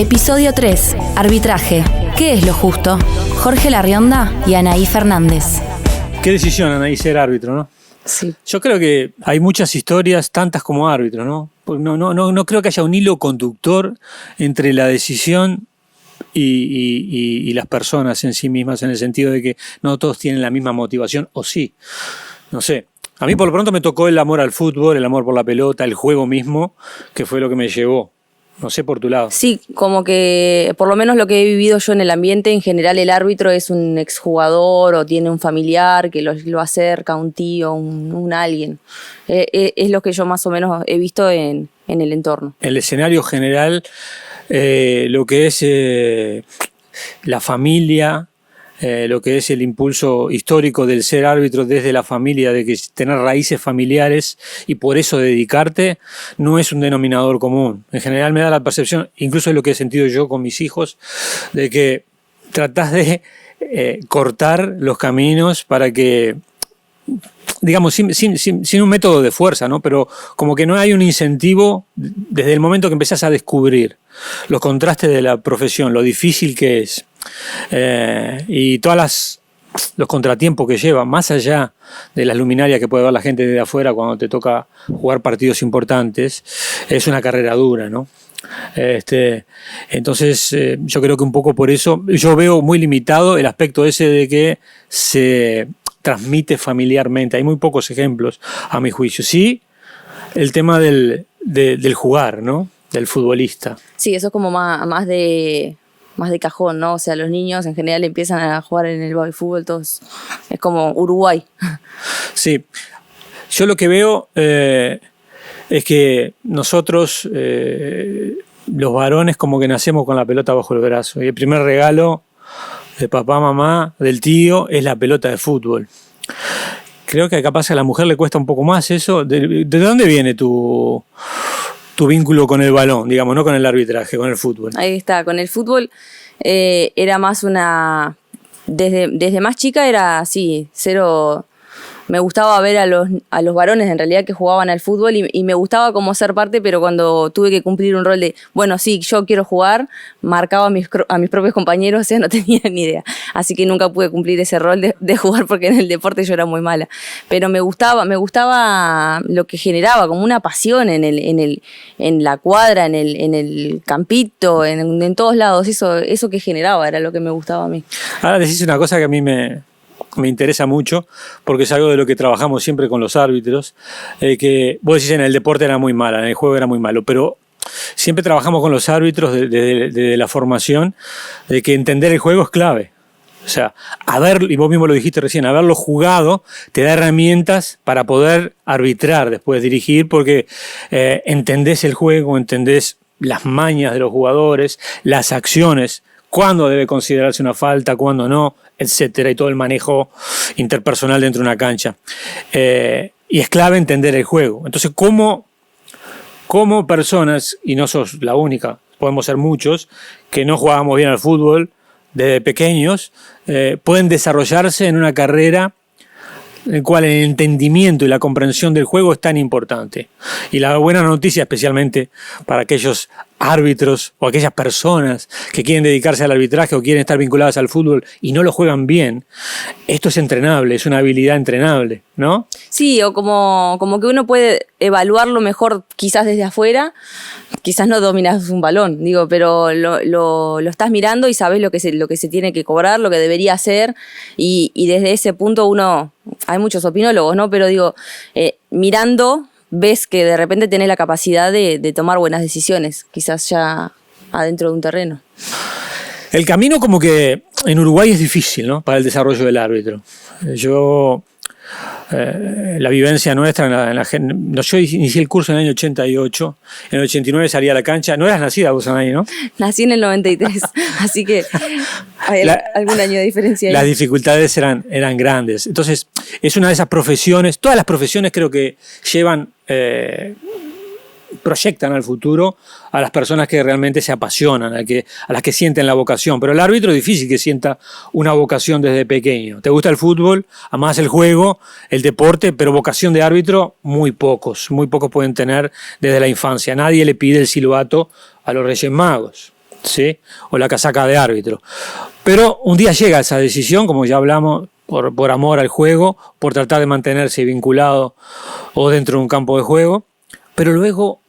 Episodio 3. Arbitraje. ¿Qué es lo justo? Jorge Larrionda y Anaí Fernández. Qué decisión, Anaí, ser árbitro, ¿no? Sí. Yo creo que hay muchas historias, tantas como árbitro, ¿no? No creo que haya un hilo conductor entre la decisión y las personas en sí mismas, en el sentido de que no todos tienen la misma motivación, o sí, no sé. A mí por lo pronto me tocó el amor al fútbol, el amor por la pelota, el juego mismo, que fue lo que me llevó. No sé por tu lado. Sí, como que por lo menos lo que he vivido yo en el ambiente, en general el árbitro es un exjugador o tiene un familiar que lo acerca, un tío, un alguien. Es lo que yo más o menos he visto en el entorno. El escenario general, lo que es la familia, lo que es el impulso histórico del ser árbitro desde la familia, de que tener raíces familiares y por eso dedicarte, no es un denominador común. En general me da la percepción, incluso es lo que he sentido yo con mis hijos, de que tratás de cortar los caminos para que, digamos, sin un método de fuerza, ¿no? Pero como que no hay un incentivo desde el momento que empezás a descubrir los contrastes de la profesión, lo difícil que es, y todos los contratiempos que lleva, más allá de las luminarias que puede ver la gente desde afuera cuando te toca jugar partidos importantes, es una carrera dura, ¿no? Entonces yo creo que un poco por eso yo veo muy limitado el aspecto ese de que se transmite familiarmente. Hay muy pocos ejemplos a mi juicio. Sí, el tema del jugar, ¿no? Del futbolista. Sí, eso es como más de cajón, ¿no? O sea, los niños en general empiezan a jugar en el fútbol, todos, es como Uruguay. Sí, yo lo que veo es que nosotros, los varones, como que nacemos con la pelota bajo el brazo. Y el primer regalo de papá, mamá, del tío, es la pelota de fútbol. Creo que capaz a la mujer le cuesta un poco más eso. ¿De dónde viene tu vínculo con el balón, digamos, no con el arbitraje, con el fútbol? Ahí está, con el fútbol era más desde más chica era así, cero. Me gustaba ver a los varones en realidad que jugaban al fútbol y me gustaba como ser parte, pero cuando tuve que cumplir un rol de, bueno, sí, yo quiero jugar, marcaba a mis propios compañeros, o sea, no tenía ni idea. Así que nunca pude cumplir ese rol de jugar porque en el deporte yo era muy mala. Pero me gustaba lo que generaba, como una pasión en la cuadra, en el campito, en todos lados. Eso que generaba era lo que me gustaba a mí. Ahora decís una cosa que a mí me interesa mucho, porque es algo de lo que trabajamos siempre con los árbitros, que vos decís en el deporte era muy mala, en el juego era muy malo, pero siempre trabajamos con los árbitros desde la formación, de que entender el juego es clave. O sea, y vos mismo lo dijiste recién, haberlo jugado te da herramientas para poder arbitrar, después dirigir, porque entendés el juego, entendés las mañas de los jugadores, las acciones, cuándo debe considerarse una falta, cuándo no, etcétera, y todo el manejo interpersonal dentro de una cancha. Y es clave entender el juego. Entonces, ¿cómo personas, y no sos la única, podemos ser muchos, que no jugábamos bien al fútbol desde pequeños, pueden desarrollarse en una carrera en la cual el entendimiento y la comprensión del juego es tan importante? Y la buena noticia, especialmente para aquellos árbitros o aquellas personas que quieren dedicarse al arbitraje o quieren estar vinculadas al fútbol y no lo juegan bien, esto es entrenable, es una habilidad entrenable, ¿no? Sí, o como que uno puede evaluarlo mejor quizás desde afuera, quizás no dominas un balón, digo, pero lo estás mirando y sabes lo que se tiene que cobrar, lo que debería hacer, y desde ese punto hay muchos opinólogos, ¿no? Pero digo, mirando ves que de repente tenés la capacidad de tomar buenas decisiones, quizás ya adentro de un terreno. El camino como que en Uruguay es difícil, ¿no? Para el desarrollo del árbitro. La vivencia nuestra, yo inicié el curso en el año 88, en el 89 salí a la cancha. No eras nacida vos, Anaí, ¿no? Nací en el 93, así que hay algún año de diferencia ahí. Las dificultades eran grandes. Entonces, es una de esas profesiones, todas las profesiones creo que proyectan al futuro a las personas que realmente se apasionan, a las que sienten la vocación. Pero el árbitro es difícil que sienta una vocación desde pequeño. Te gusta el fútbol, amás el juego, el deporte, pero vocación de árbitro muy pocos pueden tener desde la infancia. Nadie le pide el silbato a los Reyes Magos. ¿sí? O la casaca de árbitro. Pero un día llega esa decisión, como ya hablamos, por amor al juego, por tratar de mantenerse vinculado o dentro de un campo de juego. Pero luego,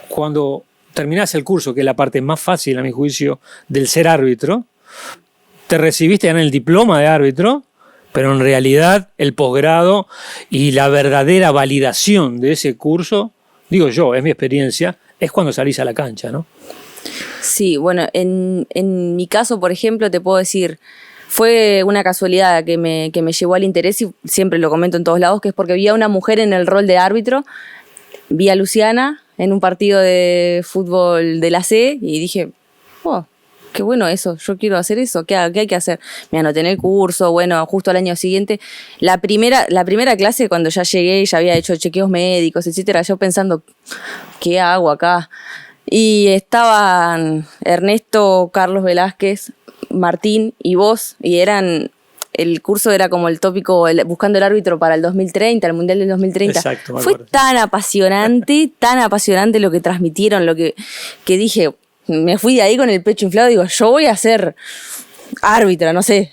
cuando terminás el curso, que es la parte más fácil, a mi juicio, del ser árbitro, te recibiste en el diploma de árbitro, pero en realidad el posgrado y la verdadera validación de ese curso, digo yo, es mi experiencia, es cuando salís a la cancha, ¿no? Sí, bueno, en mi caso, por ejemplo, te puedo decir, fue una casualidad que me llevó al interés, y siempre lo comento en todos lados, que es porque vi a una mujer en el rol de árbitro, vi a Luciana en un partido de fútbol de la C y dije, oh, qué bueno eso, yo quiero hacer eso, ¿qué hay que hacer? Me anoté en el curso, bueno, justo al año siguiente, la primera clase, cuando ya llegué y ya había hecho chequeos médicos, etcétera, yo pensando, ¿qué hago acá? Y estaban Ernesto, Carlos Velázquez, Martín y vos, y el curso era como el tópico, buscando el árbitro para el 2030, el Mundial del 2030. Exacto, Fue tan apasionante lo que transmitieron, lo que dije, me fui de ahí con el pecho inflado, digo, yo voy a ser árbitra, no sé,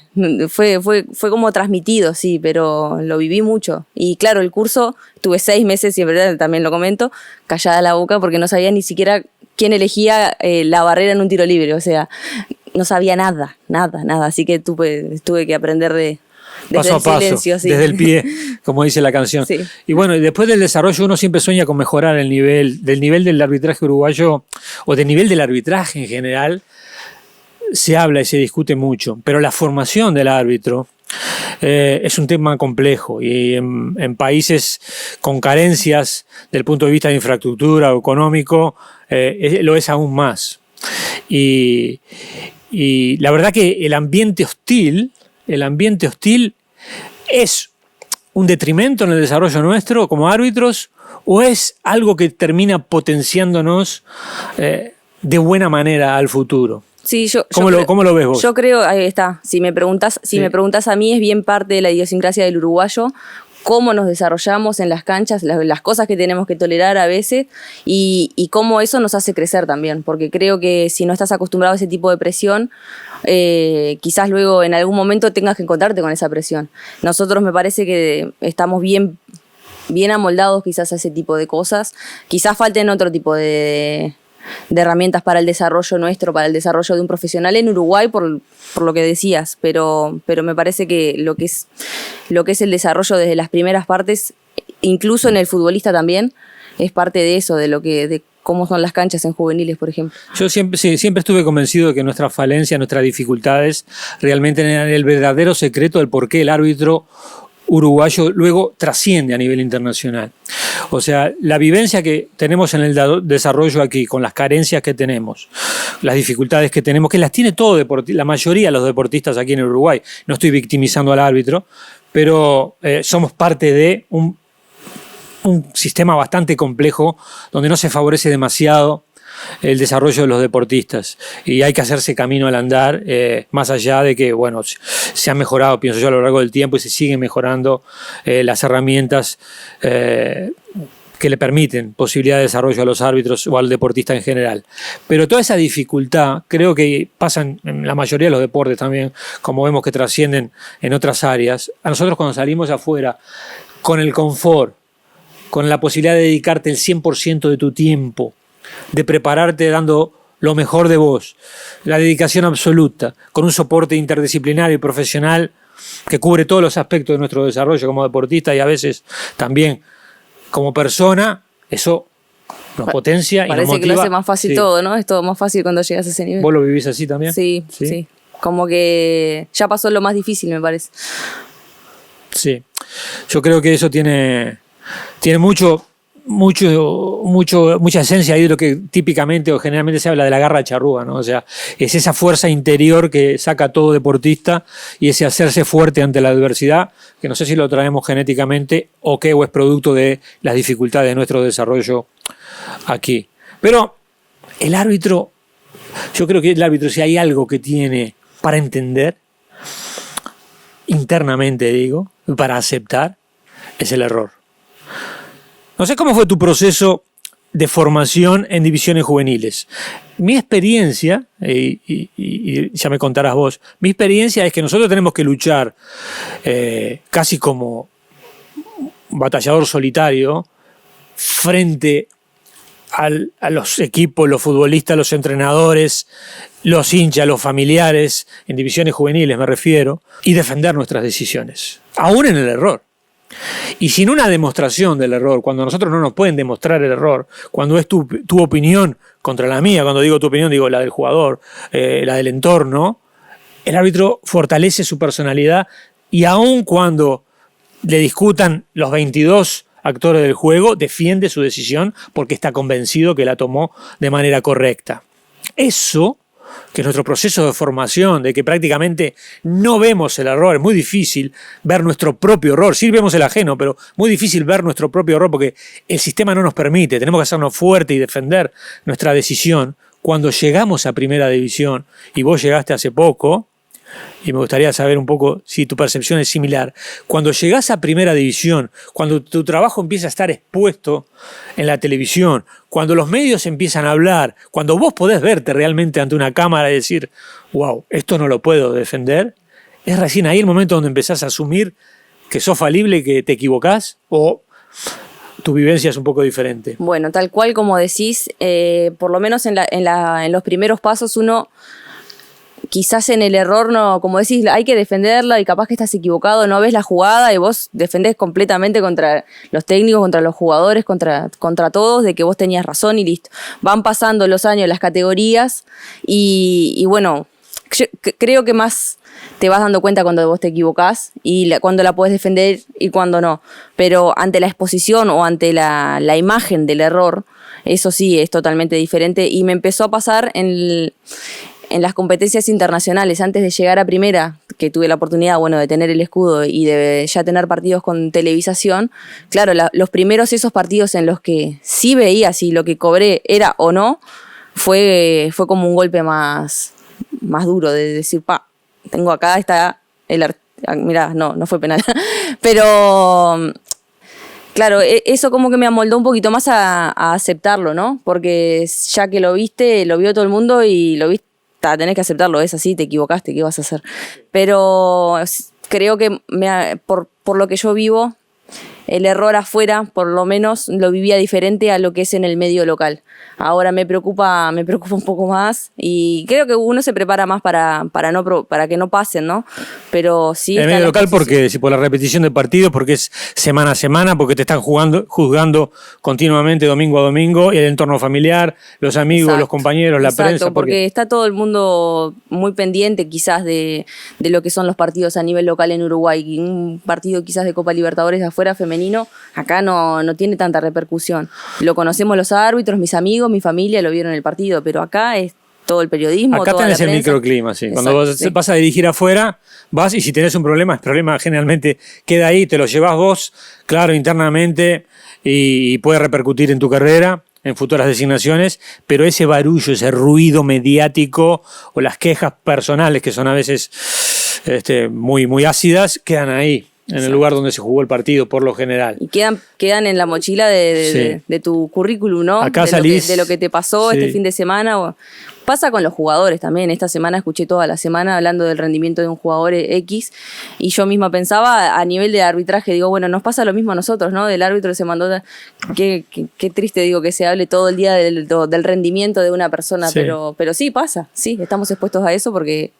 fue como transmitido, sí, pero lo viví mucho. Y claro, el curso, tuve 6 meses, y en verdad también lo comento, callada la boca, porque no sabía ni siquiera quién elegía la barrera en un tiro libre, o sea, no sabía nada, así que tuve que aprender desde paso a paso, silencio, sí. desde el pie, como dice la canción. Sí. Y bueno, después del desarrollo uno siempre sueña con mejorar el nivel del arbitraje uruguayo, o del nivel del arbitraje en general. Se habla y se discute mucho, pero la formación del árbitro es un tema complejo, y en países con carencias del punto de vista de infraestructura o económico lo es aún más. Y la verdad que el ambiente hostil es un detrimento en el desarrollo nuestro como árbitros, o es algo que termina potenciándonos de buena manera al futuro. Sí, ¿Cómo lo ves vos? Yo creo, ahí está, si me preguntas a mí, es bien parte de la idiosincrasia del uruguayo, cómo nos desarrollamos en las canchas, las cosas que tenemos que tolerar a veces, y cómo eso nos hace crecer también, porque creo que si no estás acostumbrado a ese tipo de presión, quizás luego en algún momento tengas que encontrarte con esa presión. Nosotros me parece que estamos bien amoldados quizás a ese tipo de cosas, quizás falten otro tipo de herramientas para el desarrollo nuestro, para el desarrollo de un profesional en Uruguay, por lo que decías, pero me parece que lo que es el desarrollo desde las primeras partes, incluso en el futbolista también, es parte de eso, de cómo son las canchas en juveniles, por ejemplo. Yo siempre estuve convencido de que nuestras falencias, nuestras dificultades, realmente eran el verdadero secreto del por qué el árbitro uruguayo luego trasciende a nivel internacional. O sea, la vivencia que tenemos en el desarrollo aquí, con las carencias que tenemos, las dificultades que tenemos, que las tiene la mayoría de los deportistas aquí en el Uruguay. No estoy victimizando al árbitro, pero somos parte de un sistema bastante complejo donde no se favorece demasiado el desarrollo de los deportistas, y hay que hacerse camino al andar, más allá de que, bueno, se han mejorado, pienso yo, a lo largo del tiempo, y se siguen mejorando las herramientas que le permiten posibilidad de desarrollo a los árbitros o al deportista en general. Pero toda esa dificultad creo que pasa en la mayoría de los deportes también, como vemos que trascienden en otras áreas. A nosotros, cuando salimos afuera con el confort, con la posibilidad de dedicarte el 100% de tu tiempo, de prepararte dando lo mejor de vos, la dedicación absoluta, con un soporte interdisciplinario y profesional que cubre todos los aspectos de nuestro desarrollo como deportista y a veces también como persona, eso nos potencia y nos motiva. Parece que lo hace más fácil, sí. Todo, ¿no? Es todo más fácil cuando llegas a ese nivel. ¿Vos lo vivís así también? Sí. Como que ya pasó lo más difícil, me parece. Sí, yo creo que eso tiene mucha esencia ahí de lo que típicamente o generalmente se habla de la garra charrúa, ¿no? O sea, es esa fuerza interior que saca a todo deportista, y ese hacerse fuerte ante la adversidad, que no sé si lo traemos genéticamente o es producto de las dificultades de nuestro desarrollo aquí. Pero el árbitro, yo creo que el árbitro, si hay algo que tiene para entender internamente, para aceptar, es el error. No sé cómo fue tu proceso de formación en divisiones juveniles. Mi experiencia, y ya me contarás vos, mi experiencia es que nosotros tenemos que luchar casi como batallador solitario frente a los equipos, los futbolistas, los entrenadores, los hinchas, los familiares, en divisiones juveniles me refiero, y defender nuestras decisiones, aún en el error. Y sin una demostración del error, cuando a nosotros no nos pueden demostrar el error, cuando es tu opinión contra la mía, cuando digo tu opinión digo la del jugador, la del entorno, el árbitro fortalece su personalidad y aun cuando le discutan los 22 actores del juego, defiende su decisión porque está convencido que la tomó de manera correcta. Eso, que es nuestro proceso de formación, de que prácticamente no vemos el error, es muy difícil ver nuestro propio error, sí vemos el ajeno, pero muy difícil ver nuestro propio error porque el sistema no nos permite, tenemos que hacernos fuerte y defender nuestra decisión. Cuando llegamos a primera división, y vos llegaste hace poco, y me gustaría saber un poco si tu percepción es similar. Cuando llegás a primera división, cuando tu trabajo empieza a estar expuesto en la televisión, cuando los medios empiezan a hablar, cuando vos podés verte realmente ante una cámara y decir, wow, esto no lo puedo defender, es recién ahí el momento donde empezás a asumir que sos falible, que te equivocás, o tu vivencia es un poco diferente. Bueno, tal cual como decís, por lo menos en los primeros pasos uno... Quizás en el error, no, como decís, hay que defenderla y capaz que estás equivocado, no ves la jugada y vos defendés completamente contra los técnicos, contra los jugadores, contra todos, de que vos tenías razón y listo. Van pasando los años, las categorías y bueno, creo que más te vas dando cuenta cuando vos te equivocás y cuando la podés defender y cuando no. Pero ante la exposición o ante la imagen del error, eso sí es totalmente diferente y me empezó a pasar en las competencias internacionales, antes de llegar a primera, que tuve la oportunidad, bueno, de tener el escudo y de ya tener partidos con televisación, claro, los primeros esos partidos en los que sí veía si lo que cobré era o no, fue como un golpe más duro de decir, tengo acá, está mirá, no fue penal, pero... Claro, eso como que me amoldó un poquito más a aceptarlo, ¿no? Porque ya que lo viste, lo vio todo el mundo y lo viste, tenés que aceptarlo, es así, te equivocaste, ¿qué vas a hacer? Pero creo que por lo que yo vivo, el error afuera, por lo menos, lo vivía diferente a lo que es en el medio local. Ahora me preocupa un poco más y creo que uno se prepara más para que no pasen, ¿no? Pero sí. El medio local porque si por la repetición de partidos, porque es semana a semana, porque te están juzgando continuamente domingo a domingo, y el entorno familiar, los amigos, exacto, los compañeros, la prensa. Exacto, porque está todo el mundo muy pendiente quizás de lo que son los partidos a nivel local en Uruguay. Un partido quizás de Copa Libertadores de afuera femenino, acá no tiene tanta repercusión. Lo conocemos los árbitros, mis amigos, mi familia lo vieron en el partido, pero acá es todo el periodismo, acá toda tenés la el prensa. Microclima, sí. Exacto, Cuando vos vas a dirigir afuera, vas y si tenés un problema, el problema generalmente queda ahí, te lo llevas vos, claro, internamente, y puede repercutir en tu carrera, en futuras designaciones, pero ese barullo, ese ruido mediático o las quejas personales que son a veces muy, muy ácidas, quedan ahí, en el lugar donde se jugó el partido, por lo general. Y quedan en la mochila de tu currículum, ¿no? Acá de lo que te pasó sí, este fin de semana. Pasa con los jugadores también. Esta semana escuché toda la semana hablando del rendimiento de un jugador X y yo misma pensaba a nivel de arbitraje, digo, bueno, nos pasa lo mismo a nosotros, ¿no? Del árbitro se mandó... Qué triste, digo, que se hable todo el día del rendimiento de una persona, sí. Pero sí pasa, sí, estamos expuestos a eso porque...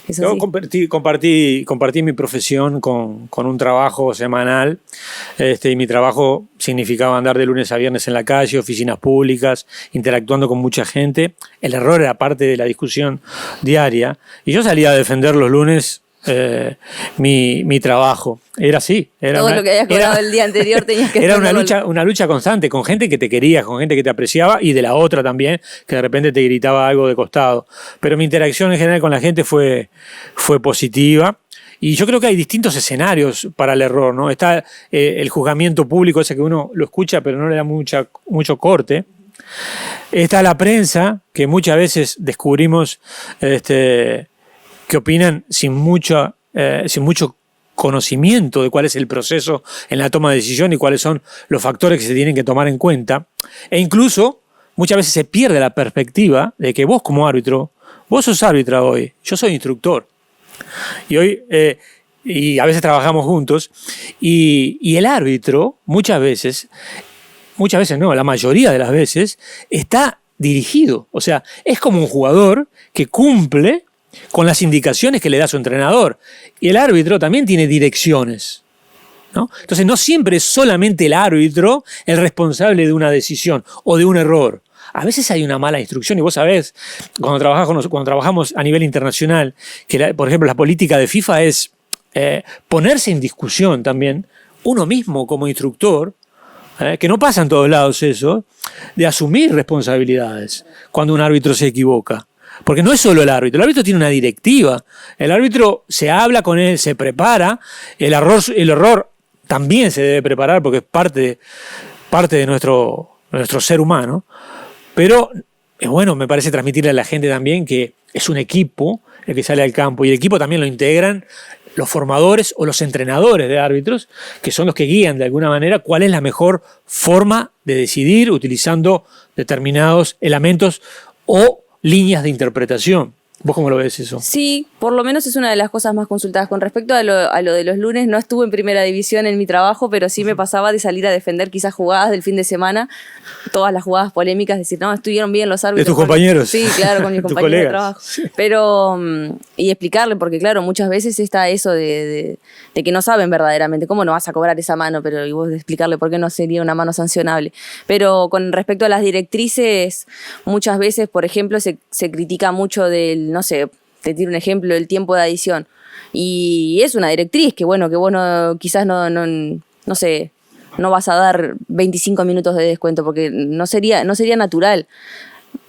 Yo compartí mi profesión con un trabajo semanal, y mi trabajo significaba andar de lunes a viernes en la calle, oficinas públicas, interactuando con mucha gente. El error era parte de la discusión diaria y yo salía a defender los lunes mi trabajo. Era así. Todo lo que habías cobrado el día anterior tenías que era una lucha constante con gente que te quería, con gente que te apreciaba y de la otra también, que de repente te gritaba algo de costado. Pero mi interacción en general con la gente fue positiva. Y yo creo que hay distintos escenarios para el error, ¿no? Está el juzgamiento público, ese que uno lo escucha pero no le da mucho corte. Está la prensa, que muchas veces descubrimos que opinan sin mucho conocimiento de cuál es el proceso en la toma de decisión y cuáles son los factores que se tienen que tomar en cuenta. E incluso muchas veces se pierde la perspectiva de que vos como árbitro, vos sos árbitra hoy, yo soy instructor. Y hoy, y a veces trabajamos juntos, y el árbitro muchas veces no, la mayoría de las veces, está dirigido. O sea, es como un jugador que cumple con las indicaciones que le da su entrenador. Y el árbitro también tiene direcciones, ¿no? Entonces no siempre es solamente el árbitro el responsable de una decisión o de un error. A veces hay una mala instrucción y vos sabés, cuando trabajamos a nivel internacional, que por ejemplo la política de FIFA es ponerse en discusión también uno mismo como instructor, que no pasa en todos lados eso, de asumir responsabilidades cuando un árbitro se equivoca. Porque no es solo el árbitro tiene una directiva, el árbitro se habla con él, se prepara, el error también se debe preparar porque es parte de nuestro ser humano, pero es bueno, me parece, transmitirle a la gente también que es un equipo el que sale al campo y el equipo también lo integran los formadores o los entrenadores de árbitros, que son los que guían de alguna manera cuál es la mejor forma de decidir utilizando determinados elementos o líneas de interpretación. ¿Vos cómo lo ves eso? Sí, por lo menos es una de las cosas más consultadas. Con respecto a lo de los lunes, no estuve en primera división en mi trabajo, pero sí me pasaba de salir a defender quizás jugadas del fin de semana, todas las jugadas polémicas, decir, no, estuvieron bien los árbitros. ¿De tus compañeros? Sí, claro, con mis compañeros de trabajo. Sí. Pero, y explicarle, porque claro, muchas veces está eso de que no saben verdaderamente, ¿cómo no vas a cobrar esa mano? Pero y vos de explicarle por qué no sería una mano sancionable. Pero con respecto a las directrices, muchas veces, por ejemplo, se critica mucho del, no sé, te tiro un ejemplo, el tiempo de adición. Y es una directriz que, bueno, que vos quizás no sé, no vas a dar 25 minutos de descuento porque no sería natural.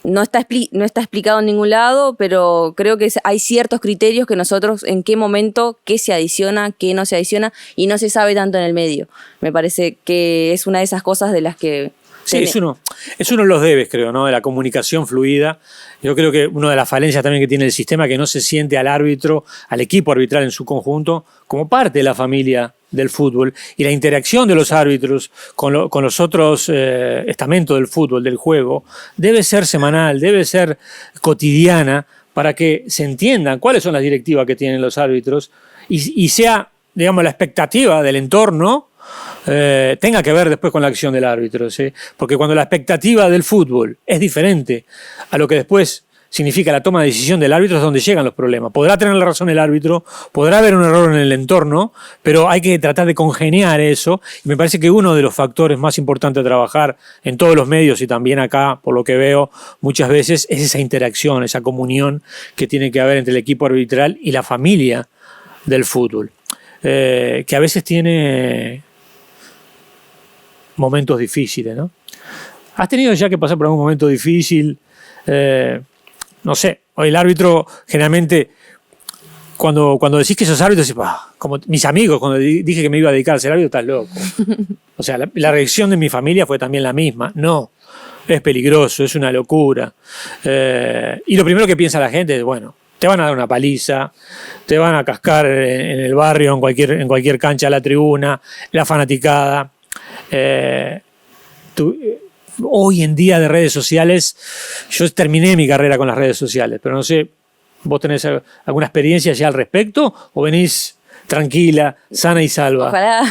No está explicado en ningún lado, pero creo que hay ciertos criterios que nosotros, en qué momento, qué se adiciona, qué no se adiciona, y no se sabe tanto en el medio. Me parece que es una de esas cosas de las que... Sí, es uno de los debes, creo, ¿no? De la comunicación fluida. Yo creo que una de las falencias también que tiene el sistema es que no se siente al árbitro, al equipo arbitral en su conjunto, como parte de la familia del fútbol. Y la interacción de los árbitros con los otros estamentos del fútbol, del juego, debe ser semanal, debe ser cotidiana, para que se entiendan cuáles son las directivas que tienen los árbitros y sea, digamos, la expectativa del entorno tenga que ver después con la acción del árbitro, ¿sí? Porque cuando la expectativa del fútbol es diferente a lo que después significa la toma de decisión del árbitro, es donde llegan los problemas. Podrá tener la razón el árbitro, podrá haber un error en el entorno, pero hay que tratar de congeniar eso. Y me parece que uno de los factores más importantes a trabajar en todos los medios y también acá, por lo que veo muchas veces, es esa interacción, esa comunión que tiene que haber entre el equipo arbitral y la familia del fútbol, que a veces tiene momentos difíciles, ¿no? ¿Has tenido ya que pasar por algún momento difícil? No sé, hoy el árbitro generalmente, cuando decís que sos árbitro, decís, como mis amigos, cuando dije que me iba a dedicar a ser árbitro, estás loco. O sea, la reacción de mi familia fue también la misma. No, es peligroso, es una locura. Y lo primero que piensa la gente es, bueno, te van a dar una paliza, te van a cascar en el barrio, en cualquier cancha de la tribuna, la fanaticada. Hoy en día de redes sociales, yo terminé mi carrera con las redes sociales, pero no sé, ¿vos tenés alguna experiencia ya al respecto o venís tranquila, sana y salva? Ojalá.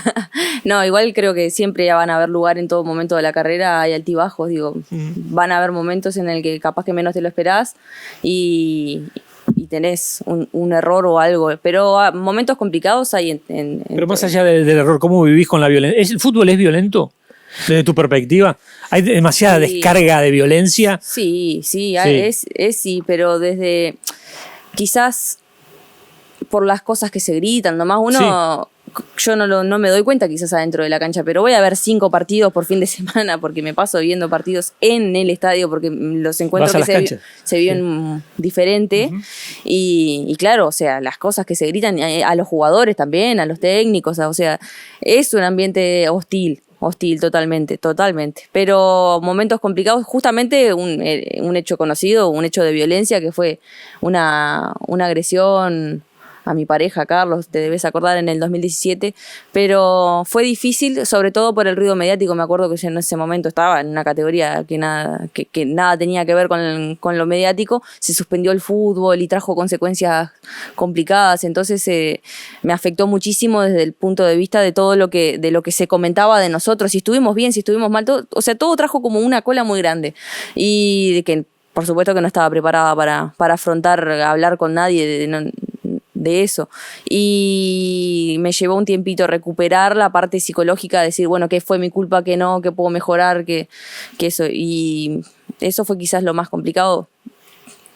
No, igual creo que siempre van a haber lugar en todo momento de la carrera, hay altibajos, digo, van a haber momentos en el que capaz que menos te lo esperás y tenés un error o algo, pero momentos complicados hay Pero más allá del error, ¿cómo vivís con la violencia? ¿El fútbol es violento? Desde tu perspectiva, ¿hay demasiada descarga de violencia? Sí, sí, pero desde quizás por las cosas que se gritan, nomás uno, yo no me doy cuenta quizás adentro de la cancha, pero voy a ver 5 partidos por fin de semana porque me paso viendo partidos en el estadio porque los encuentros que se viven diferente y claro, o sea, las cosas que se gritan a los jugadores también, a los técnicos, o sea, es un ambiente hostil totalmente, pero momentos complicados, justamente un hecho conocido, un hecho de violencia que fue una agresión a mi pareja, Carlos, te debes acordar, en el 2017, pero fue difícil, sobre todo por el ruido mediático. Me acuerdo que yo en ese momento estaba en una categoría que nada tenía que ver con lo mediático. Se suspendió el fútbol y trajo consecuencias complicadas, entonces me afectó muchísimo desde el punto de vista de todo de lo que se comentaba de nosotros, si estuvimos bien, si estuvimos mal, todo, o sea, todo trajo como una cola muy grande, y de que por supuesto que no estaba preparada para afrontar, hablar con nadie de eso, y me llevó un tiempito recuperar la parte psicológica, decir, bueno, qué fue mi culpa, qué no, qué puedo mejorar, que eso, y eso fue quizás lo más complicado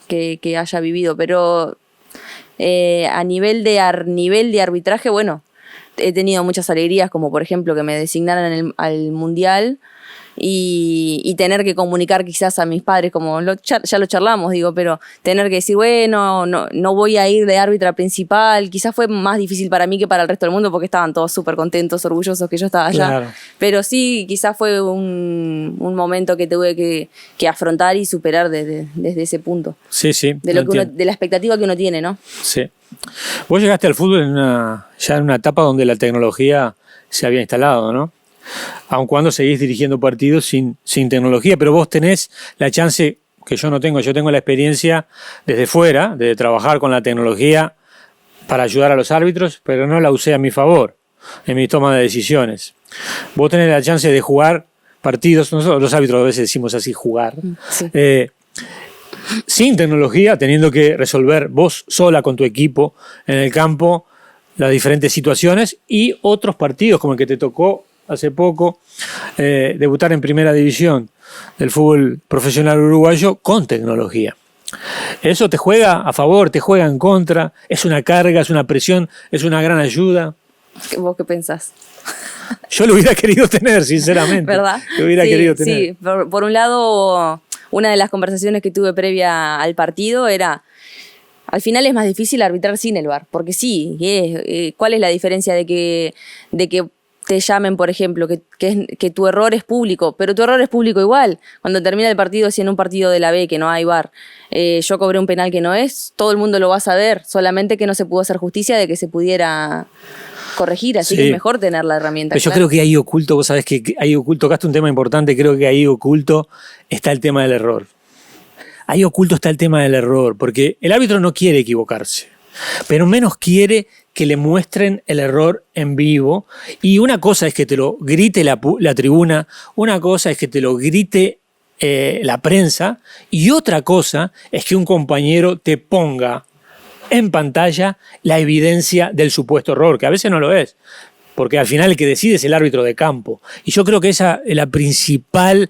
que haya vivido, pero a nivel de arbitraje, bueno, he tenido muchas alegrías, como por ejemplo que me designaran al Mundial, y tener que comunicar quizás a mis padres, como ya lo charlamos, digo, pero tener que decir, bueno, no voy a ir de árbitra principal, quizás fue más difícil para mí que para el resto del mundo, porque estaban todos súper contentos, orgullosos que yo estaba allá. Claro. Pero sí, quizás fue un momento que tuve que afrontar y superar desde ese punto. Sí, sí. De la expectativa que uno tiene, ¿no? Sí. Vos llegaste al fútbol ya en una etapa donde la tecnología se había instalado, ¿no? Aun cuando seguís dirigiendo partidos sin tecnología, pero vos tenés la chance que yo no tengo. Yo tengo la experiencia desde fuera, de trabajar con la tecnología para ayudar a los árbitros, pero no la usé a mi favor en mi toma de decisiones. Vos tenés la chance de jugar partidos, nosotros los árbitros a veces decimos así, jugar, sí. Sin tecnología, teniendo que resolver vos sola con tu equipo en el campo las diferentes situaciones, y otros partidos como el que te tocó hace poco, debutar en primera división del fútbol profesional uruguayo con tecnología. Eso te juega a favor, te juega en contra, es una carga, es una presión, es una gran ayuda. ¿Vos qué pensás? Yo lo hubiera querido tener, sinceramente. ¿Verdad? Lo hubiera querido tener. Sí, por un lado, una de las conversaciones que tuve previa al partido era, al final es más difícil arbitrar sin el VAR, porque sí, ¿cuál es la diferencia de que te llamen, por ejemplo, que tu error es público, pero tu error es público igual? Cuando termina el partido, si en un partido de la B que no hay VAR, yo cobré un penal que no es, todo el mundo lo va a saber, solamente que no se pudo hacer justicia de que se pudiera corregir, así que es mejor tener la herramienta. Pero yo creo que ahí oculto, vos sabés que ahí oculto, tocaste un tema importante, creo que ahí oculto está el tema del error. Ahí oculto está el tema del error, porque el árbitro no quiere equivocarse, pero menos quiere que le muestren el error en vivo, y una cosa es que te lo grite la tribuna, una cosa es que te lo grite la prensa, y otra cosa es que un compañero te ponga en pantalla la evidencia del supuesto error, que a veces no lo es, porque al final el que decide es el árbitro de campo. Y yo creo que esa es la principal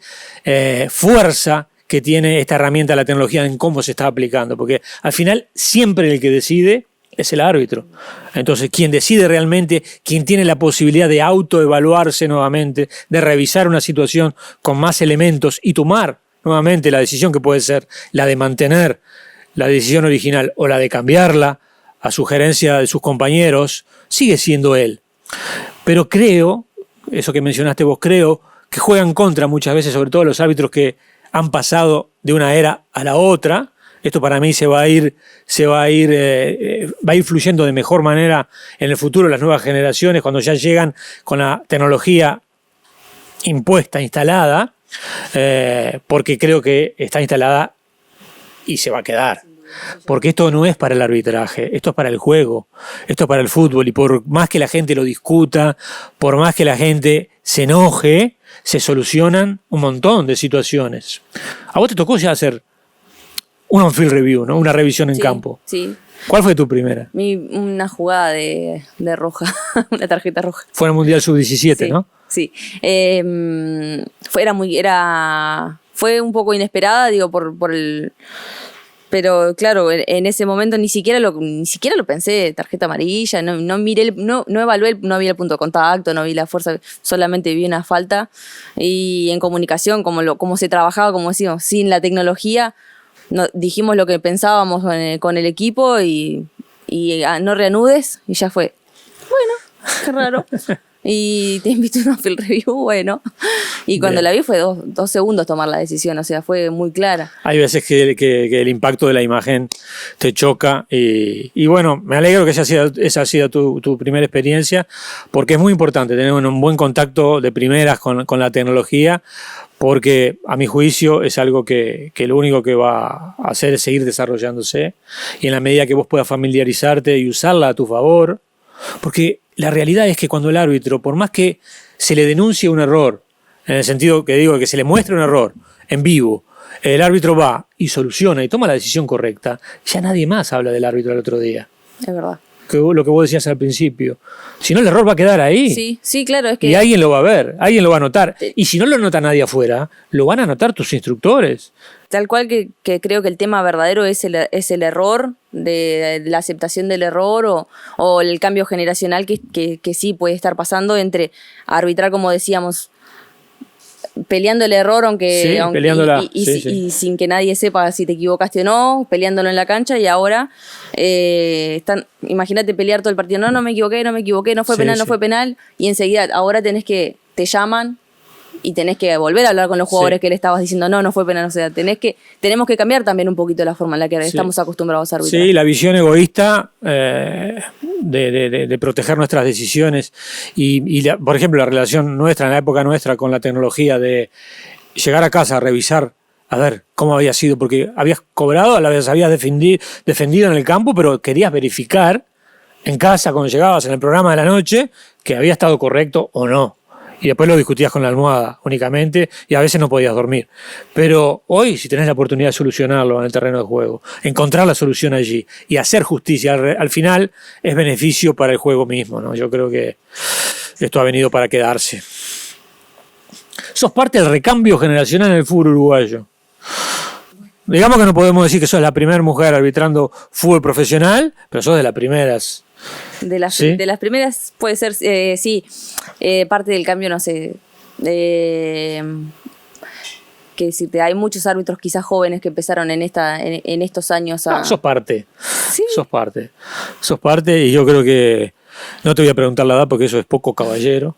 fuerza que tiene esta herramienta de la tecnología en cómo se está aplicando, porque al final siempre el que decide es el árbitro. Entonces, quien decide realmente, quien tiene la posibilidad de autoevaluarse nuevamente, de revisar una situación con más elementos y tomar nuevamente la decisión, que puede ser la de mantener la decisión original o la de cambiarla a sugerencia de sus compañeros, sigue siendo él. Pero creo, eso que mencionaste vos, creo que juegan contra muchas veces, sobre todo los árbitros que han pasado de una era a la otra. Esto para mí va a ir fluyendo de mejor manera en el futuro, las nuevas generaciones, cuando ya llegan con la tecnología impuesta, instalada, porque creo que está instalada y se va a quedar. Porque esto no es para el arbitraje, esto es para el juego, esto es para el fútbol, y por más que la gente lo discuta, por más que la gente se enoje, se solucionan un montón de situaciones. A vos te tocó ya hacer un on-field review, ¿no? Una revisión en campo. Sí. ¿Cuál fue tu primera? Una jugada de roja, una tarjeta roja. Fue en el Mundial Sub-17, sí, ¿no? Sí. Fue un poco inesperada, digo, por el... Pero claro, en ese momento ni siquiera lo pensé, tarjeta amarilla, no miré, no evalué, no vi el punto de contacto, no vi la fuerza, solamente vi una falta. Y en comunicación, como se trabajaba, como decimos, sin la tecnología, dijimos lo que pensábamos con el equipo y no reanudes, y ya fue. Bueno, qué raro. y te invito a una film review, bueno. Y cuando la vi fue 2 segundos tomar la decisión, o sea, fue muy clara. Hay veces que el impacto de la imagen te choca y bueno, me alegro que esa haya sido tu primera experiencia, porque es muy importante tener un buen contacto de primeras con la tecnología, porque a mi juicio es algo que lo único que va a hacer es seguir desarrollándose, y en la medida que vos puedas familiarizarte y usarla a tu favor, porque la realidad es que cuando el árbitro, por más que se le denuncie un error, en el sentido que digo que se le muestre un error en vivo, el árbitro va y soluciona y toma la decisión correcta, ya nadie más habla del árbitro al otro día. Es verdad. Lo que vos decías al principio. Si no, el error va a quedar ahí. Sí, claro. Es que... Y alguien lo va a ver, alguien lo va a notar. Y si no lo nota nadie afuera, lo van a notar tus instructores. Tal cual que creo que el tema verdadero es el error, de la aceptación del error o el cambio generacional que sí puede estar pasando entre arbitrar, como decíamos, peleando el error y sin que nadie sepa si te equivocaste o no, peleándolo en la cancha, y ahora imagínate pelear todo el partido, no me equivoqué, no fue penal, no fue penal, y enseguida ahora te llaman y tenés que volver a hablar con los jugadores que le estabas diciendo no fue penal, o sea, tenemos que cambiar también un poquito la forma en la que estamos acostumbrados a arbitrar. Sí, la visión egoísta de proteger nuestras decisiones y por ejemplo, la relación nuestra, en la época nuestra, con la tecnología, de llegar a casa a revisar a ver cómo había sido, porque habías cobrado, habías defendido en el campo, pero querías verificar en casa, cuando llegabas en el programa de la noche, que había estado correcto o no. Y después lo discutías con la almohada únicamente y a veces no podías dormir. Pero hoy, si tenés la oportunidad de solucionarlo en el terreno de juego, encontrar la solución allí y hacer justicia, al final es beneficio para el juego mismo, ¿no? Yo creo que esto ha venido para quedarse. Sos parte del recambio generacional en el fútbol uruguayo. Digamos que no podemos decir que sos la primera mujer arbitrando fútbol profesional, pero sos de las primeras. De las primeras puede ser, sí, parte del cambio, no sé, que decirte, hay muchos árbitros quizás jóvenes que empezaron en estos años a... sos parte, ¿sí? sos parte y yo creo que, no te voy a preguntar la edad porque eso es poco caballero,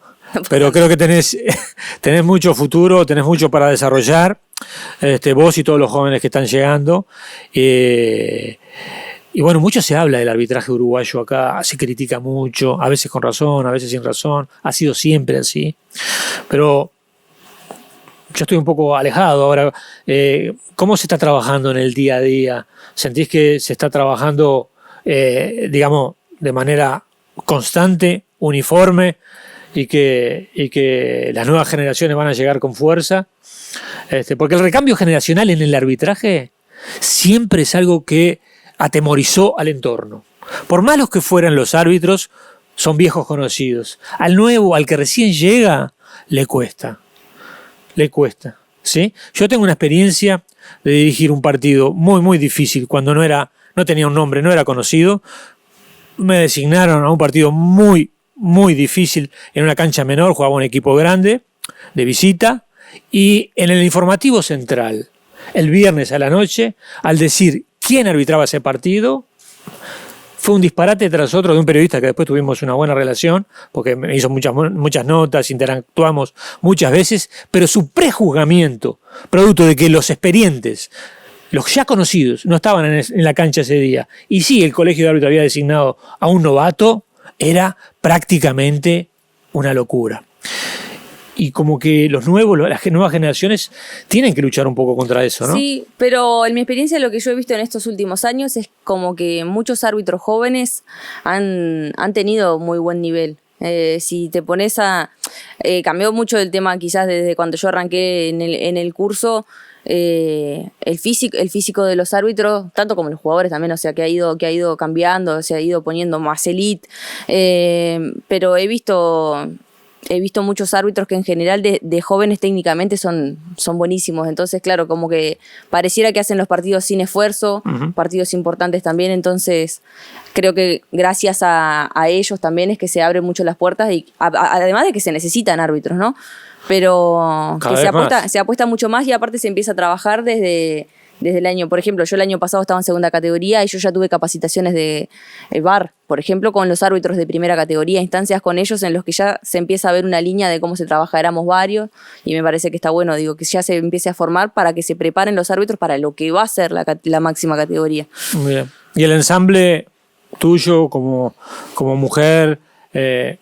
pero creo que tenés mucho futuro, tenés mucho para desarrollar, vos y todos los jóvenes que están llegando. Y bueno, mucho se habla del arbitraje uruguayo acá, se critica mucho, a veces con razón, a veces sin razón, ha sido siempre así. Pero yo estoy un poco alejado ahora. ¿Cómo se está trabajando en el día a día? ¿Sentís que se está trabajando, digamos, de manera constante, uniforme, y que las nuevas generaciones van a llegar con fuerza? Porque el recambio generacional en el arbitraje siempre es algo que atemorizó al entorno. Por malos que fueran los árbitros, son viejos conocidos. Al nuevo, al que recién llega, le cuesta. ¿Sí? Yo tengo una experiencia de dirigir un partido muy, muy difícil cuando no tenía un nombre, no era conocido. Me designaron a un partido muy, muy difícil en una cancha menor, jugaba un equipo grande de visita, y en el informativo central, el viernes a la noche, al decir quién arbitraba ese partido, fue un disparate tras otro de un periodista que después tuvimos una buena relación, porque me hizo muchas notas, interactuamos muchas veces, pero su prejuzgamiento, producto de que los experientes, los ya conocidos, no estaban en la cancha ese día, y sí, el colegio de árbitros había designado a un novato, era prácticamente una locura. Y como que las nuevas generaciones tienen que luchar un poco contra eso, ¿no? Sí, pero en mi experiencia lo que yo he visto en estos últimos años es como que muchos árbitros jóvenes han tenido muy buen nivel. Si te pones cambió mucho el tema quizás desde cuando yo arranqué en el curso. El físico de los árbitros, tanto como los jugadores también, o sea, que ha ido cambiando, se ha ido poniendo más elite. Pero he visto muchos árbitros que en general de jóvenes técnicamente son buenísimos. Entonces, claro, como que pareciera que hacen los partidos sin esfuerzo, partidos importantes también. Entonces, creo que gracias a ellos también es que se abren mucho las puertas, y además de que se necesitan árbitros, ¿no? Pero que se apuesta mucho más, y aparte se empieza a trabajar desde desde el año, por ejemplo, yo el año pasado estaba en segunda categoría y yo ya tuve capacitaciones de VAR, por ejemplo, con los árbitros de primera categoría, instancias con ellos en los que ya se empieza a ver una línea de cómo se trabaja, éramos varios, y me parece que está bueno, digo, que ya se empiece a formar para que se preparen los árbitros para lo que va a ser la máxima categoría. Muy bien. ¿Y el ensamble tuyo como mujer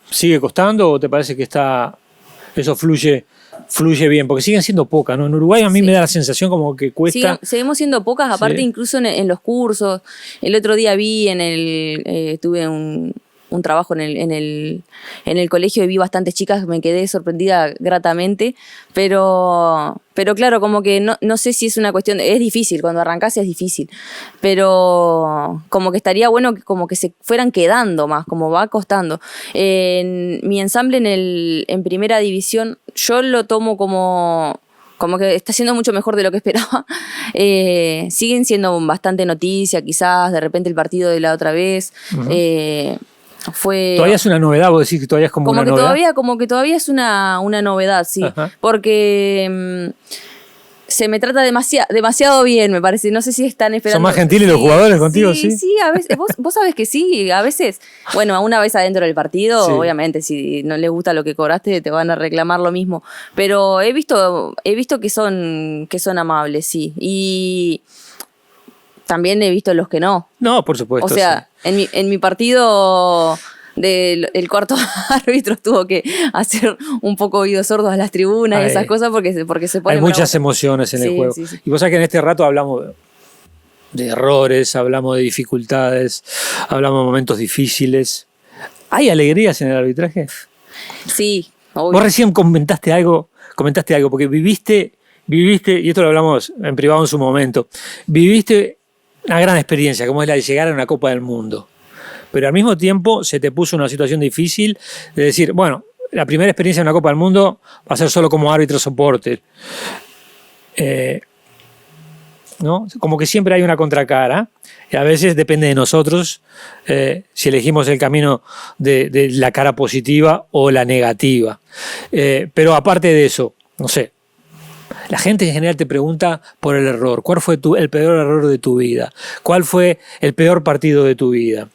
sigue costando o te parece que eso fluye bien? Porque siguen siendo pocas, ¿no? En Uruguay a mí me da la sensación como que cuesta. Seguimos siendo pocas, aparte incluso en los cursos. El otro día vi tuve un trabajo en el colegio y vi bastantes chicas, me quedé sorprendida gratamente, pero claro, como que no sé si es una cuestión, es difícil, cuando arrancás es difícil, pero como que estaría bueno que como que se fueran quedando más, como va costando. Mi ensamble en primera división, yo lo tomo como que está siendo mucho mejor de lo que esperaba. Siguen siendo bastante noticia, quizás, de repente el partido de la otra vez. Uh-huh. Todavía es una novedad, vos decís que todavía es como una novedad. Como que todavía es una novedad, sí. Ajá. Porque se me trata demasiado bien, me parece. No sé si están esperando. ¿Son más gentiles los jugadores contigo? Sí, sí, a veces. Vos sabés que sí, a veces. Bueno, una vez adentro del partido, obviamente, si no les gusta lo que cobraste, te van a reclamar lo mismo. Pero he visto que son amables, sí. Y también he visto los que no. No, por supuesto. O sea, en mi partido el cuarto árbitro tuvo que hacer un poco oídos sordos a las tribunas y esas cosas porque se pone. Hay muchas emociones en el juego. Sí. Y vos sabés que en este rato hablamos de errores, hablamos de dificultades, hablamos de momentos difíciles. ¿Hay alegrías en el arbitraje? Sí, obvio. Vos recién comentaste algo, porque viviste, y esto lo hablamos en privado en su momento, viviste una gran experiencia, como es la de llegar a una Copa del Mundo. Pero al mismo tiempo se te puso una situación difícil de decir, bueno, la primera experiencia en una Copa del Mundo va a ser solo como árbitro soporte. ¿No? Como que siempre hay una contracara, y a veces depende de nosotros si elegimos el camino de la cara positiva o la negativa. Pero aparte de eso, no sé, la gente en general te pregunta por el error. ¿Cuál fue el peor error de tu vida? ¿Cuál fue el peor partido de tu vida?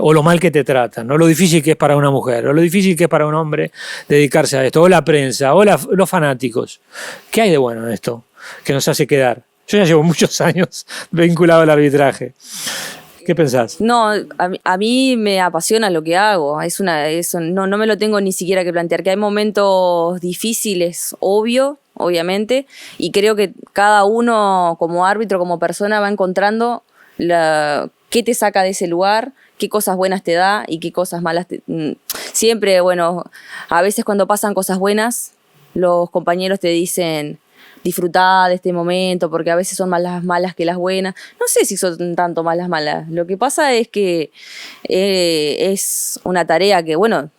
O lo mal que te tratan, ¿no? Lo difícil que es para una mujer, o lo difícil que es para un hombre dedicarse a esto, o la prensa, o los fanáticos. ¿Qué hay de bueno en esto que nos hace quedar? Yo ya llevo muchos años vinculado al arbitraje. ¿Qué pensás? No, a mí me apasiona lo que hago. No me lo tengo ni siquiera que plantear. Que hay momentos difíciles, obviamente, y creo que cada uno como árbitro, como persona, va encontrando qué te saca de ese lugar, qué cosas buenas te da y qué cosas malas siempre, bueno, a veces cuando pasan cosas buenas, los compañeros te dicen: disfrutá de este momento, porque a veces son más las malas que las buenas. No sé si son tanto más las malas. Lo que pasa es que es una tarea que, bueno,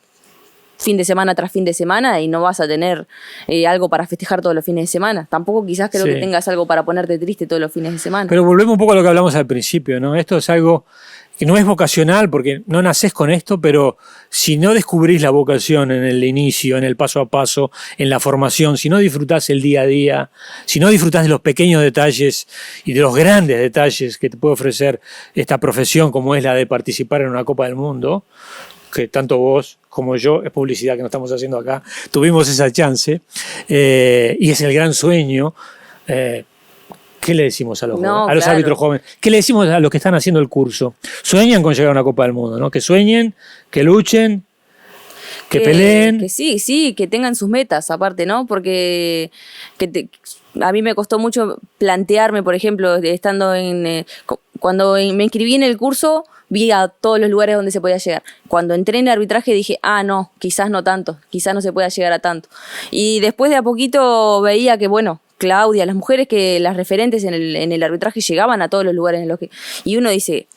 fin de semana tras fin de semana, y no vas a tener algo para festejar todos los fines de semana. Tampoco quizás creo que tengas algo para ponerte triste todos los fines de semana. Pero volvemos un poco a lo que hablamos al principio, ¿no? Esto es algo que no es vocacional porque no nacés con esto, pero si no descubrís la vocación en el inicio, en el paso a paso, en la formación, si no disfrutás el día a día, si no disfrutás de los pequeños detalles y de los grandes detalles que te puede ofrecer esta profesión como es la de participar en una Copa del Mundo, que tanto vos como yo, es publicidad que nos estamos haciendo acá, tuvimos esa chance, y es el gran sueño. ¿Qué le decimos a los árbitros jóvenes? ¿Qué le decimos a los que están haciendo el curso? Sueñan con llegar a una Copa del Mundo, ¿no? Que sueñen, que luchen, que peleen. Que sí, que tengan sus metas aparte, ¿no? Porque a mí me costó mucho plantearme, por ejemplo, estando cuando me inscribí en el curso, vi a todos los lugares donde se podía llegar. Cuando entré en el arbitraje dije, no, quizás no tanto, quizás no se pueda llegar a tanto. Y después de a poquito veía que, bueno, Claudia, las mujeres que las referentes en el arbitraje llegaban a todos los lugares en los que... Y uno dice,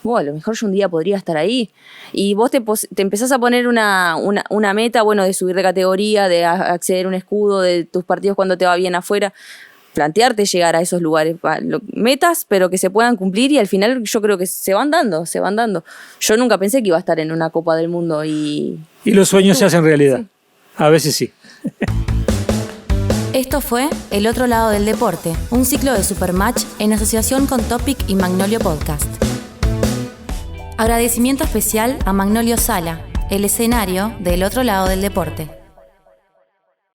a lo mejor yo un día podría estar ahí. Y vos te empezás a poner una meta, bueno, de subir de categoría, de acceder a un escudo, de tus partidos cuando te va bien afuera. Plantearte llegar a esos lugares, metas, pero que se puedan cumplir, y al final yo creo que se van dando. Yo nunca pensé que iba a estar en una Copa del Mundo y los sueños se hacen realidad. Sí. A veces sí. Esto fue El Otro Lado del Deporte, un ciclo de Supermatch en asociación con Topic y Magnolio Podcast. Agradecimiento especial a Magnolio Sala, el escenario del Otro Lado del Deporte.